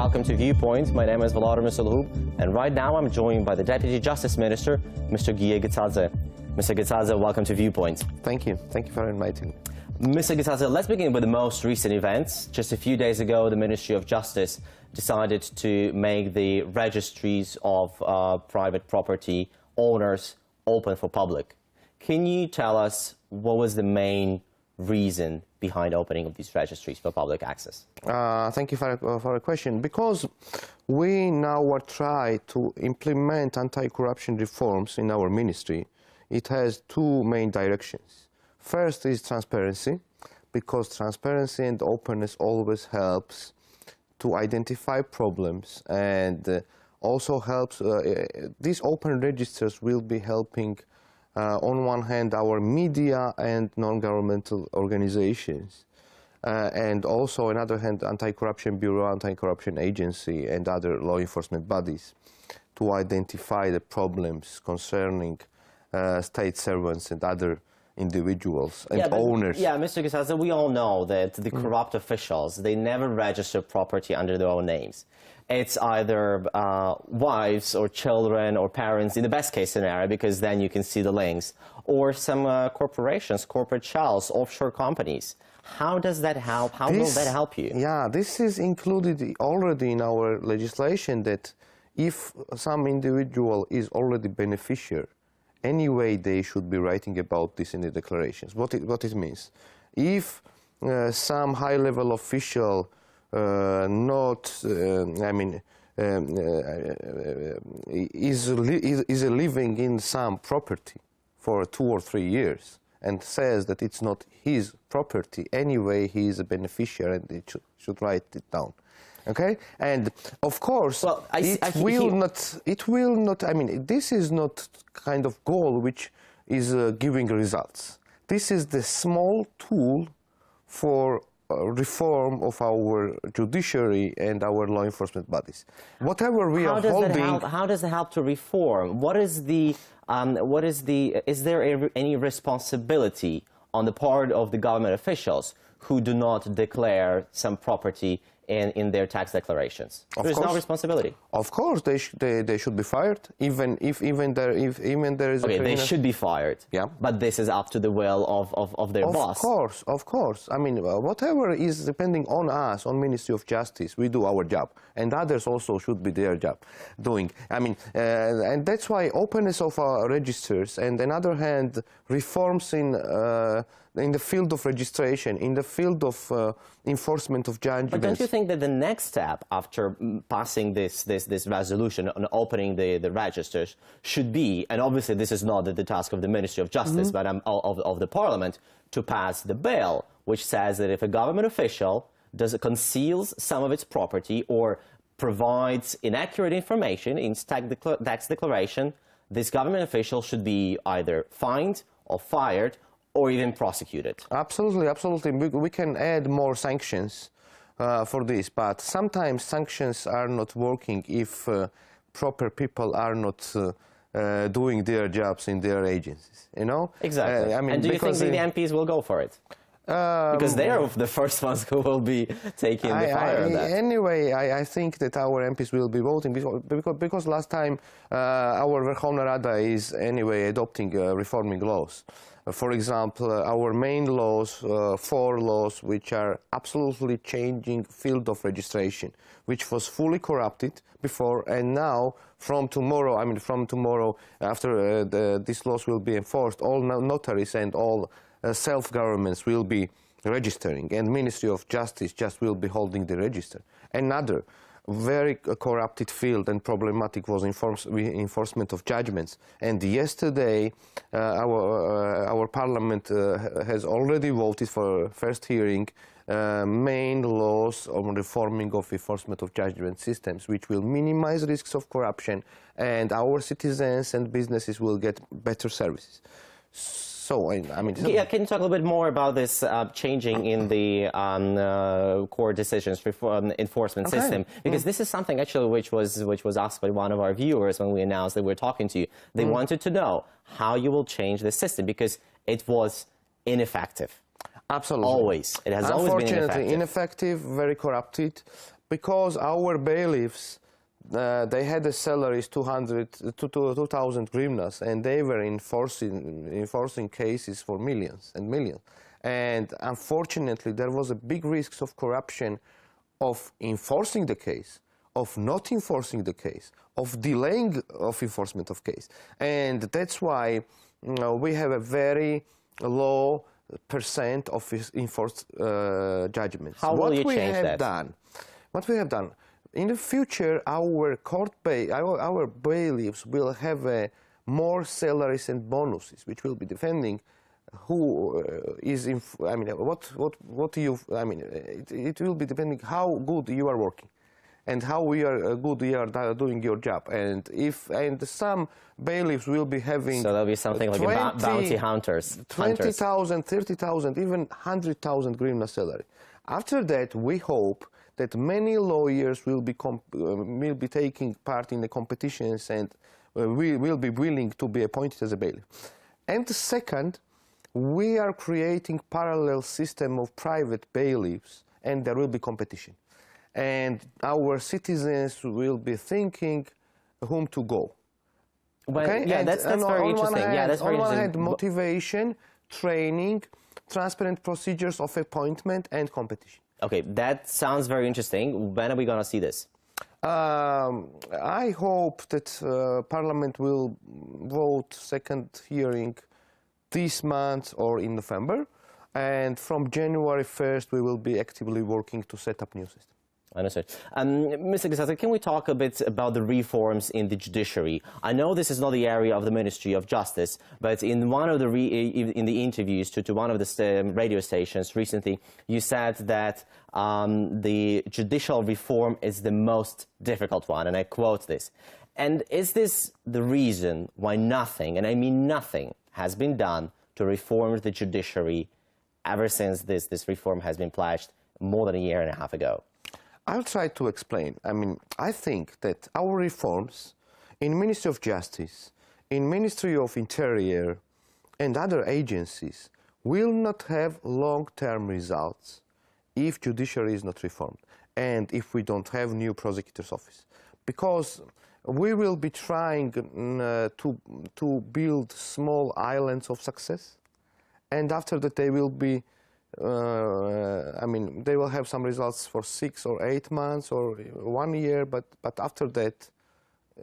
welcome to Viewpoint. My name is Vladimir Solhub, and right now I'm joined by the Deputy Justice Minister, Mr. Gia Getsadze. Mr. Getsadze, welcome to Viewpoint. Thank you. Thank you for inviting me. Mr. Getsadze, let's begin with the most recent events. Just a few days ago, the Ministry of Justice decided to make the registries of private property owners open for public. Can you tell us what was the main reason behind opening of these registries for public access? Thank you for a question. Because we now are trying to implement anti-corruption reforms in our ministry, it has two main directions. First is transparency, because transparency and openness always helps to identify problems, and also helps, these open registers will be helping on one hand our media and non-governmental organizations, and also on the other hand Anti-Corruption Bureau, Anti-Corruption Agency and other law enforcement bodies to identify the problems concerning state servants and other individuals and owners. Yeah, Mr. Getsadze, we all know that the corrupt officials, they never register property under their own names. It's either wives or children or parents in the best case scenario, because then you can see the links, or some corporations, corporate shells, offshore companies. How does that help? How will that help you? Yeah, this is included already in our legislation, that if some individual is already beneficiary, anyway they should be writing about this in the declarations. What it means. If some high-level official is living in some property for 2 or 3 years and says that it's not his property, anyway he is a beneficiary and it should write it down. Okay, and of course, well, it will not. I mean, this is not kind of goal which is giving results. This is the small tool for reform of our judiciary and our law enforcement bodies. Whatever we are holding. How does it help to reform? Is there any responsibility on the part of the government officials who do not declare some property in their tax declarations? There's no responsibility. Of course, they should be fired, even there is a criminal. They should be fired. Yeah. But this is up to the will of their boss. Of course. I mean, whatever is depending on us, on Ministry of Justice, we do our job, and others also should be their job doing. I mean, and that's why openness of our registers, and on the other hand, reforms in the field of registration, in the field of enforcement of judgments. But don't you think that the next step after passing this resolution on opening the registers should be, and obviously this is not the task of the Ministry of Justice, but of the Parliament, to pass the bill which says that if a government official conceals some of its property or provides inaccurate information in tax declaration, this government official should be either fined or fired or even prosecuted? Absolutely, absolutely. We can add more sanctions for this, but sometimes sanctions are not working if proper people are not doing their jobs in their agencies, you know? Exactly. I mean, and do you think the MPs will go for it? Because they are the first ones who will be taking the fire on that. Anyway, I think that our MPs will be voting because last time our Verkhovna Rada is anyway adopting reforming laws. For example, our main laws, 4 laws which are absolutely changing field of registration, which was fully corrupted before, and now from tomorrow, after these laws will be enforced, all notaries and all self-governments will be registering, and Ministry of Justice just will be holding the register. Another very corrupted field and problematic was enforcement of judgments. And yesterday, our Parliament has already voted for first hearing main laws on reforming of enforcement of judgment systems, which will minimize risks of corruption, and our citizens and businesses will get better services. So, I mean... Yeah, can you talk a little bit more about this changing in the court decisions enforcement system? Because this is something actually which was asked by one of our viewers when we announced that we're talking to you. They wanted to know how you will change the system, because it was ineffective. Absolutely. Always. It has always been ineffective. Unfortunately, ineffective, very corrupted. because our bailiffs, they had the salaries 2,000 hryvnias, and they were enforcing cases for millions and millions. And unfortunately, there was a big risk of corruption, of enforcing the case, of not enforcing the case, of delaying of enforcement of case. And that's why we have a very low percent of enforced judgments. How will you change that? What we have done, in the future, our bailiffs will have more salaries and bonuses, which will be defending who is it will be depending how good you are working and how good you are doing your job. And some bailiffs will be having, so there'll be something like bounty hunters, 20,000, 30,000, even 100,000 hryvnia salary. After that, we hope that many lawyers will be taking part in the competitions and will be willing to be appointed as a bailiff. And the second, we are creating parallel system of private bailiffs, and there will be competition. And our citizens will be thinking whom to go. Well, okay? Yeah, that's very interesting. That's very interesting. On one hand, motivation, training, transparent procedures of appointment, and competition. Okay, that sounds very interesting. When are we going to see this? I hope that Parliament will vote second hearing this month or in November, and from January 1st we will be actively working to set up new system. Understood. Mr. Getsadze, can we talk a bit about the reforms in the judiciary? I know this is not the area of the Ministry of Justice, but in one of the interviews to one of the radio stations recently, you said that the judicial reform is the most difficult one, and I quote this. And is this the reason why nothing, and I mean nothing, has been done to reform the judiciary ever since this reform has been pledged more than a year and a half ago? I'll try to explain. I think that our reforms in Ministry of Justice, in Ministry of Interior, and other agencies will not have long-term results if judiciary is not reformed and if we don't have new prosecutor's office. Because we will be trying to build small islands of success, and after that they will be they will have some results for 6 or 8 months or 1 year, but after that,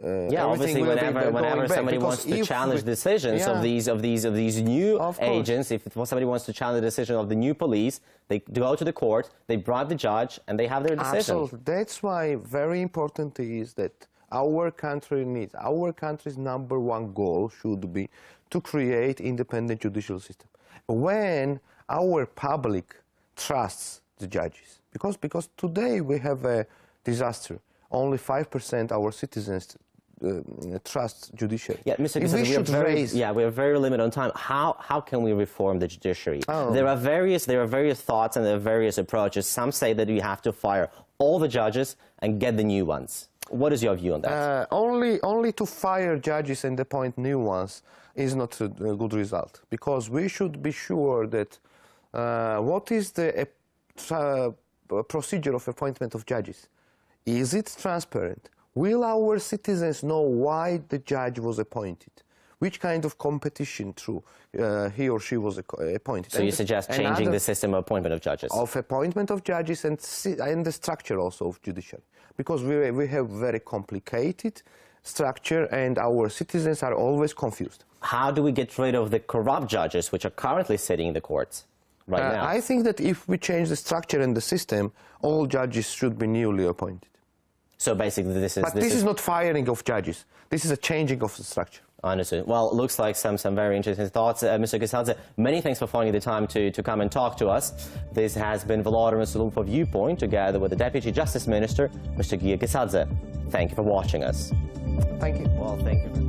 obviously, whenever somebody wants to challenge decisions of these new agents, if somebody wants to challenge the decision of the new police, they go to the court, they bribe the judge, and they have their decision. Absolutely. That's why very important is that our country's #1 goal should be to create independent judicial system. When our public trusts the judges, because today we have a disaster. Only 5% our citizens trust judiciary. Yeah, Mr. Getsadze, we are very limited on time. How can we reform the judiciary? There are various thoughts and there are various approaches. Some say that we have to fire all the judges and get the new ones. What is your view on that? Only to fire judges and appoint new ones is not a good result, because we should be sure that what is the procedure of appointment of judges? Is it transparent? Will our citizens know why the judge was appointed? Which kind of competition through he or she was appointed? So you suggest changing the system of appointment of judges? Of appointment of judges and the structure also of judiciary. Because we have very complicated structure and our citizens are always confused. How do we get rid of the corrupt judges which are currently sitting in the courts right now? I think that if we change the structure and the system, all judges should be newly appointed. So basically this is not firing of judges. This is a changing of the structure. Understood. Well, it looks like some very interesting thoughts. Mr. Getsadze, many thanks for finding the time to come and talk to us. This has been Volodymyr Solum for Viewpoint, together with the Deputy Justice Minister, Mr. Gia Getsadze. Thank you for watching us. Thank you. Well, thank you.